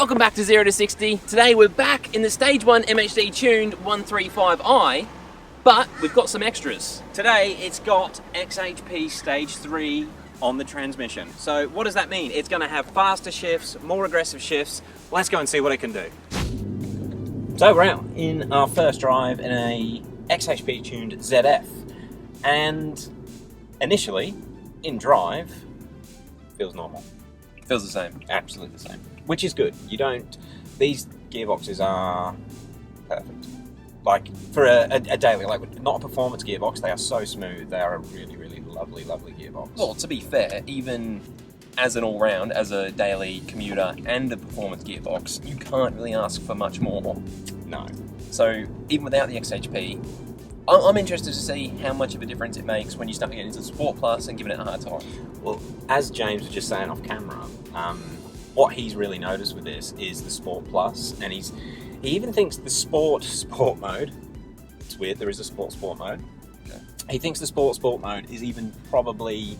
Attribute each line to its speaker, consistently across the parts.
Speaker 1: Welcome back to 0 to 60. Today we're back in the Stage 1 MHD tuned 135i, but we've got some extras.
Speaker 2: Today it's got XHP Stage 3 on the transmission. So what does that mean? It's going to have faster shifts, more aggressive shifts. Let's go and see what it can do. So we're out in our first drive in a XHP tuned ZF, and initially in drive feels normal.
Speaker 1: Feels the same.
Speaker 2: Absolutely the same. Which is good. These gearboxes are perfect. Like for a daily, like not a performance gearbox, they are so smooth. They are a really, really lovely, lovely gearbox.
Speaker 1: Well, to be fair, even as an all-round, as a daily commuter and a performance gearbox, you can't really ask for much more.
Speaker 2: No.
Speaker 1: So even without the XHP, I'm interested to see how much of a difference it makes when you start getting into Sport Plus and giving it a hard time.
Speaker 2: Well, as James was just saying off camera, what he's really noticed with this is the Sport Plus, and he even thinks the Sport mode, it's weird, there is a Sport mode.
Speaker 1: Okay.
Speaker 2: He thinks the Sport mode is even probably,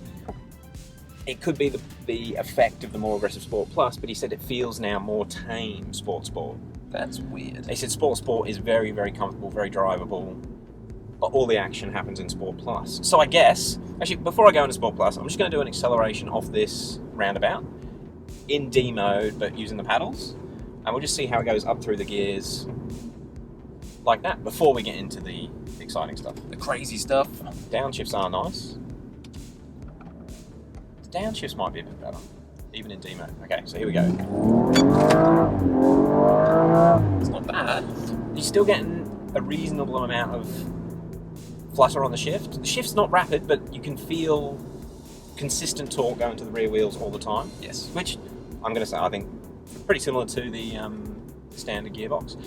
Speaker 2: it could be the effect of the more aggressive Sport Plus, but he said it feels now more tame Sport.
Speaker 1: That's weird.
Speaker 2: He said Sport is very, very comfortable, very drivable, but all the action happens in Sport Plus. So I guess, actually, before I go into Sport Plus, I'm just going to do an acceleration off this roundabout in D mode, but using the paddles, and we'll just see how it goes up through the gears like that before we get into the exciting stuff.
Speaker 1: The crazy stuff.
Speaker 2: Downshifts are nice. The downshifts might be a bit better, even in D mode. Okay, so here we go.
Speaker 1: It's not bad.
Speaker 2: You're still getting a reasonable amount of flutter on the shift. The shift's not rapid, but you can feel consistent torque going to the rear wheels all the time.
Speaker 1: Yes.
Speaker 2: Which, I'm going to say, I think pretty similar to the standard gearbox.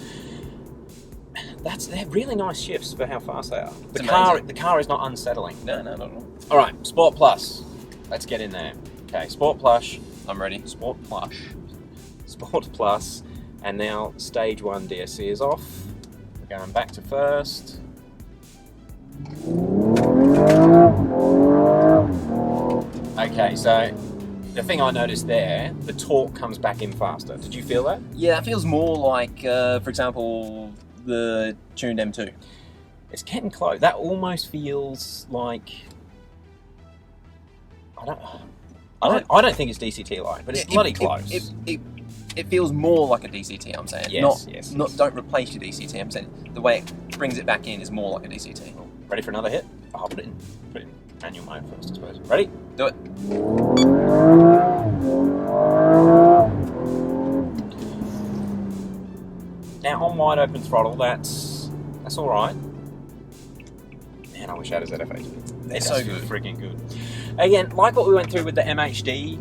Speaker 2: They're really nice shifts for how fast they are. The car is not unsettling.
Speaker 1: No, not at all.
Speaker 2: All right, Sport Plus. Let's get in there. Okay, Sport Plus.
Speaker 1: I'm ready.
Speaker 2: Sport Plus, and now Stage 1 DSC is off. We're going back to first. Okay, so the thing I noticed there, the torque comes back in faster. Did you feel that?
Speaker 1: Yeah, that feels more like, for example, the tuned M2.
Speaker 2: It's getting close. That almost feels like, I don't think it's DCT like, but it's bloody close.
Speaker 1: It feels more like a DCT, I'm saying.
Speaker 2: Yes.
Speaker 1: Don't replace your DCT, I'm saying. The way it brings it back in is more like a DCT.
Speaker 2: Ready for another hit? I'll put it in manual mode first, I suppose. Ready?
Speaker 1: Do it.
Speaker 2: Now on wide open throttle, that's all right. Man, I wish I had a ZF.
Speaker 1: They're so good.
Speaker 2: Freaking good. Again, like what we went through with the MHD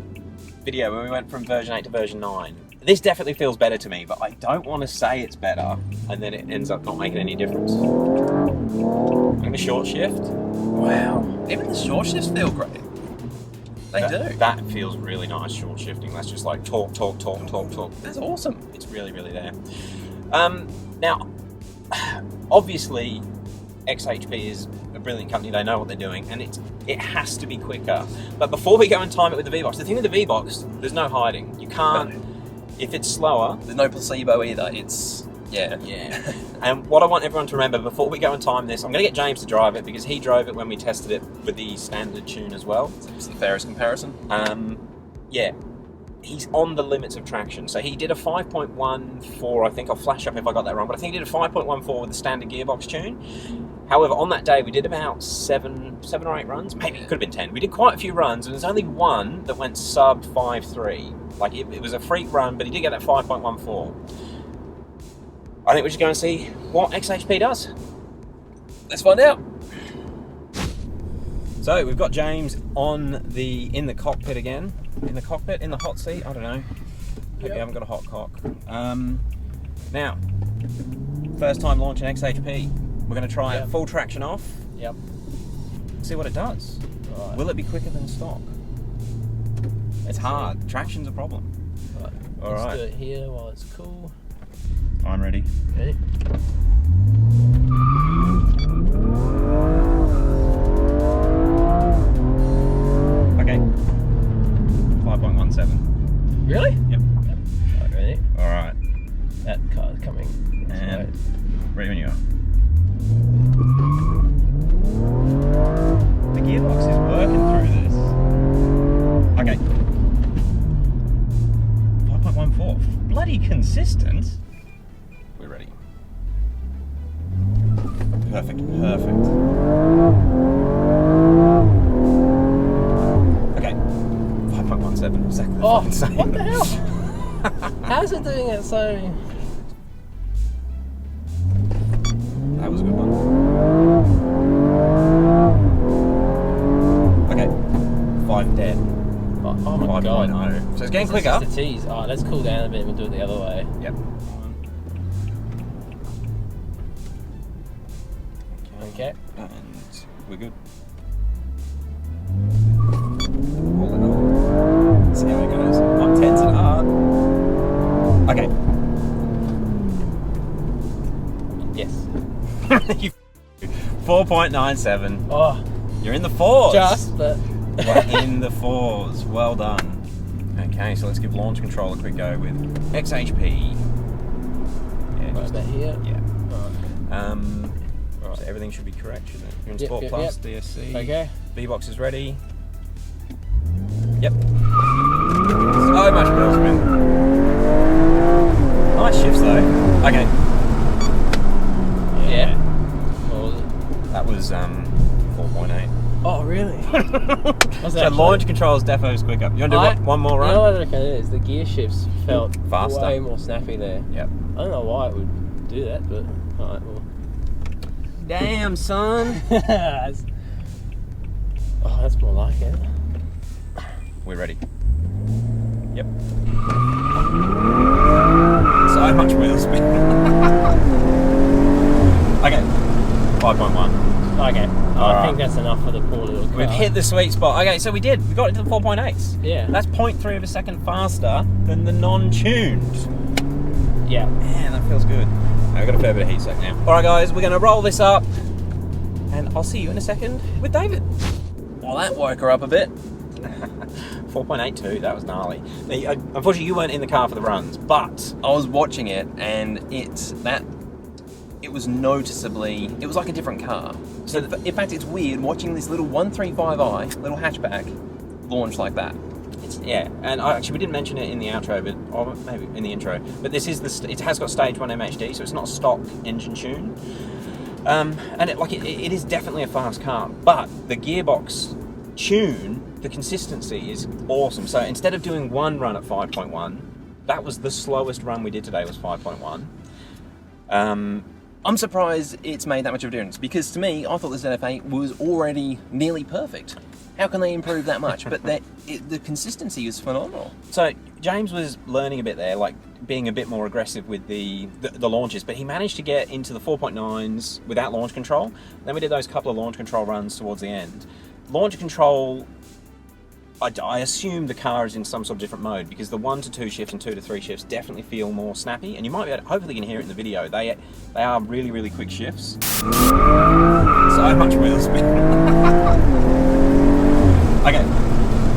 Speaker 2: video when we went from version 8 to version 9. This definitely feels better to me, but I don't want to say it's better and then it ends up not making any difference. And the short shift.
Speaker 1: Wow. Even the short shifts feel great. They do.
Speaker 2: That feels really nice, short shifting. That's just like torque.
Speaker 1: That's awesome.
Speaker 2: It's really, really there. Now, obviously, XHP is a brilliant company. They know what they're doing, and it has to be quicker. But before we go and time it with the Vbox, the thing with the Vbox, there's no hiding. You can't.
Speaker 1: No.
Speaker 2: If it's slower,
Speaker 1: there's no placebo either. It's yeah.
Speaker 2: And what I want everyone to remember before we go and time this, I'm going to get James to drive it because he drove it when we tested it with the standard tune as well.
Speaker 1: It's the fairest comparison.
Speaker 2: Yeah. He's on the limits of traction. So he did a 5.14, I think. I'll flash up if I got that wrong, but I think he did a 5.14 with the standard gearbox tune. However, on that day, we did about seven or 8 runs. Maybe it could have been 10. We did quite a few runs, and there's only one that went sub 5.3. Like, it was a freak run, but he did get that 5.14. I think we should go and see what XHP does.
Speaker 1: Let's find out.
Speaker 2: So, we've got James in the cockpit again. In the cockpit, in the hot seat, I don't know. Maybe I haven't got a hot cock. Now, first time launching XHP. We're going to try it full traction off.
Speaker 3: Yep.
Speaker 2: See what it does.
Speaker 3: Right.
Speaker 2: Will it be quicker than stock? It's hard. Traction's a problem.
Speaker 3: Right.
Speaker 2: All
Speaker 3: Let's
Speaker 2: right.
Speaker 3: do it here while it's cool.
Speaker 2: I'm ready.
Speaker 3: Ready?
Speaker 2: Okay. 5.17.
Speaker 3: Really?
Speaker 2: Yep.
Speaker 3: Right, ready?
Speaker 2: All Ready when you are. The gearbox is working through this. Okay. 5.14. Bloody consistent. We're ready. Perfect. Okay. 5.17. Exactly the fucking same.
Speaker 3: What the hell? How's it doing it so...
Speaker 2: That was a good one. Okay. 5 dead.
Speaker 3: Oh my god.
Speaker 2: 5.0. So it's getting
Speaker 3: This is
Speaker 2: quicker.
Speaker 3: just a tease. Alright, let's cool down a bit and we'll do it the other way.
Speaker 2: Yep.
Speaker 3: Okay.
Speaker 2: And we're good. Hold it on. See how it goes. I'm tense and hard. Okay.
Speaker 3: Yes.
Speaker 2: 4.97.
Speaker 3: Oh,
Speaker 2: You're in the fours.
Speaker 3: just, but...
Speaker 2: We're in the fours. Well done. Okay, so let's give launch control a quick go with XHP. Yeah,
Speaker 3: Right about here.
Speaker 2: yeah.
Speaker 3: Alright.
Speaker 2: So everything should be correct, shouldn't it? You're in
Speaker 3: Yep,
Speaker 2: Sport
Speaker 3: yep,
Speaker 2: Plus,
Speaker 3: yep.
Speaker 2: DSC.
Speaker 3: Okay.
Speaker 2: Vbox is ready. Yep. So much wheel spin. Nice shifts though. Okay.
Speaker 3: Yeah. What was it?
Speaker 2: That was 4.8.
Speaker 3: Oh, really? What's
Speaker 2: So
Speaker 3: that?
Speaker 2: launch control is defos quicker. You want to do one more run?
Speaker 3: You know what I reckon it is? The gear shifts felt
Speaker 2: Faster.
Speaker 3: way more snappy there.
Speaker 2: Yep.
Speaker 3: I don't know why it would do that, but alright, well.
Speaker 2: Damn, son.
Speaker 3: That's- oh, that's more like it.
Speaker 2: We're ready. Yep. So much wheel spin. Okay. 5.1.
Speaker 3: Okay. I
Speaker 2: Alright.
Speaker 3: think that's enough for the poor little car.
Speaker 2: We've hit the sweet spot. Okay, so we did. We got into the 4.8s.
Speaker 3: Yeah.
Speaker 2: That's 0.3 of a second faster than the non-tuned.
Speaker 3: Yeah.
Speaker 2: Man, that feels good. I've got a fair bit of heat sec now. All right, guys, we're going to roll this up, and I'll see you in a second with David.
Speaker 1: Well, that woke her up a bit.
Speaker 2: 4.82, that was gnarly. Now, unfortunately, you weren't in the car for the runs, but
Speaker 1: I was watching it, and it was noticeably, it was like a different car. So in fact, it's weird watching this little 135i, little hatchback, launch like that.
Speaker 2: yeah, and actually we didn't mention it in the outro, but or maybe in the intro. But this is it has got stage 1 MHD, so it's not a stock engine tune. And it is definitely a fast car, but the gearbox tune, the consistency is awesome. So instead of doing one run at 5.1, that was the slowest run we did today, was 5.1.
Speaker 1: I'm surprised it's made that much of a difference, because to me, I thought the ZF8 was already nearly perfect. How can they improve that much? But the consistency is phenomenal.
Speaker 2: So James was learning a bit there, like being a bit more aggressive with the launches, but he managed to get into the 4.9s without launch control. Then we did those couple of launch control runs towards the end. Launch control, I assume the car is in some sort of different mode, because the 1 to 2 shifts and 2 to 3 shifts definitely feel more snappy, and you might be able to, hopefully you can hear it in the video. They are really, really quick shifts. So much wheel spin. Okay,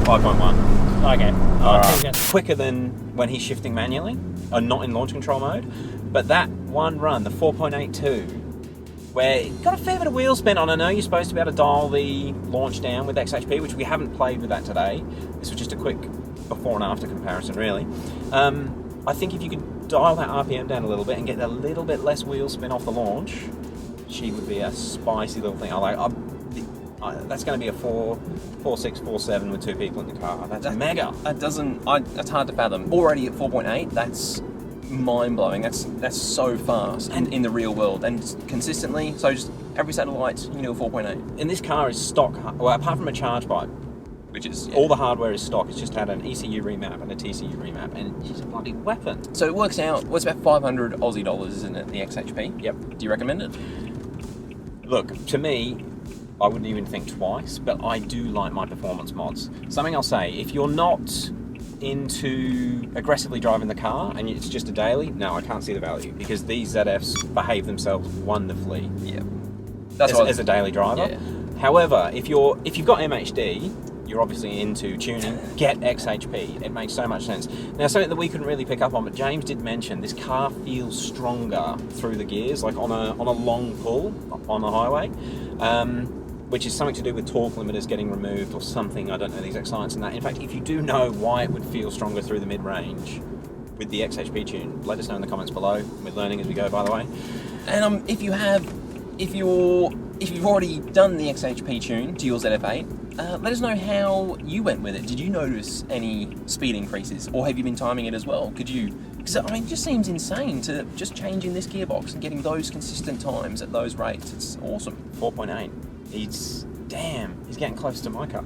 Speaker 2: 5.1.
Speaker 3: Okay. I think that's
Speaker 2: Quicker than when he's shifting manually, or not in launch control mode. But that one run, the 4.82, where it got a fair bit of wheel spin on. I know you're supposed to be able to dial the launch down with XHP, which we haven't played with that today. This was just a quick before and after comparison, really. I think if you could dial that RPM down a little bit and get a little bit less wheel spin off the launch, she would be a spicy little thing. That's going to be a 4.6, 4.7 with 2 people in the car. That's mega.
Speaker 1: That's hard to fathom. Already at 4.8, that's mind-blowing. That's so fast and in the real world, and consistently. So just every satellite, you know, 4.8.
Speaker 2: And this car is stock, well, apart from a charge pipe,
Speaker 1: Which is
Speaker 2: all the hardware is stock. It's just had an ECU remap and a TCU remap, and she's a bloody weapon.
Speaker 1: So it works out. What's about 500 Aussie dollars, isn't it? The XHP.
Speaker 2: Yep.
Speaker 1: Do you recommend it?
Speaker 2: Look, to me, I wouldn't even think twice, but I do like my performance mods. Something I'll say, if you're not into aggressively driving the car and it's just a daily, no, I can't see the value, because these ZFs behave themselves wonderfully.
Speaker 1: Yeah.
Speaker 2: As a daily driver.
Speaker 1: Yeah.
Speaker 2: However, if you've got MHD, you're obviously into tuning, get XHP. It makes so much sense. Now, something that we couldn't really pick up on, but James did mention, this car feels stronger through the gears, like on a long pull on the highway, which is something to do with torque limiters getting removed or something. I don't know the exact science in that. In fact, if you do know why it would feel stronger through the mid-range with the XHP tune, let us know in the comments below. We're learning as we go, by the way.
Speaker 1: And if you've already done the XHP tune to your ZF8, let us know how you went with it. Did you notice any speed increases, or have you been timing it as well? Could you? Because I mean, it just seems insane to just changing this gearbox and getting those consistent times at those rates. It's awesome.
Speaker 2: 4.8. He's getting close to my car,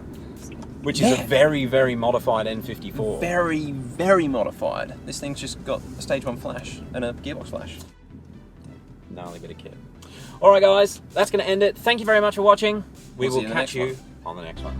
Speaker 2: which is a very, very modified N54.
Speaker 1: Very, very modified. This thing's just got a stage 1 flash and a gearbox flash.
Speaker 2: Gnarly bit of kit. All right, guys, that's going to end it. Thank you very much for watching. We
Speaker 1: We'll see
Speaker 2: will
Speaker 1: you in the
Speaker 2: catch
Speaker 1: next
Speaker 2: you
Speaker 1: one.
Speaker 2: on the next one.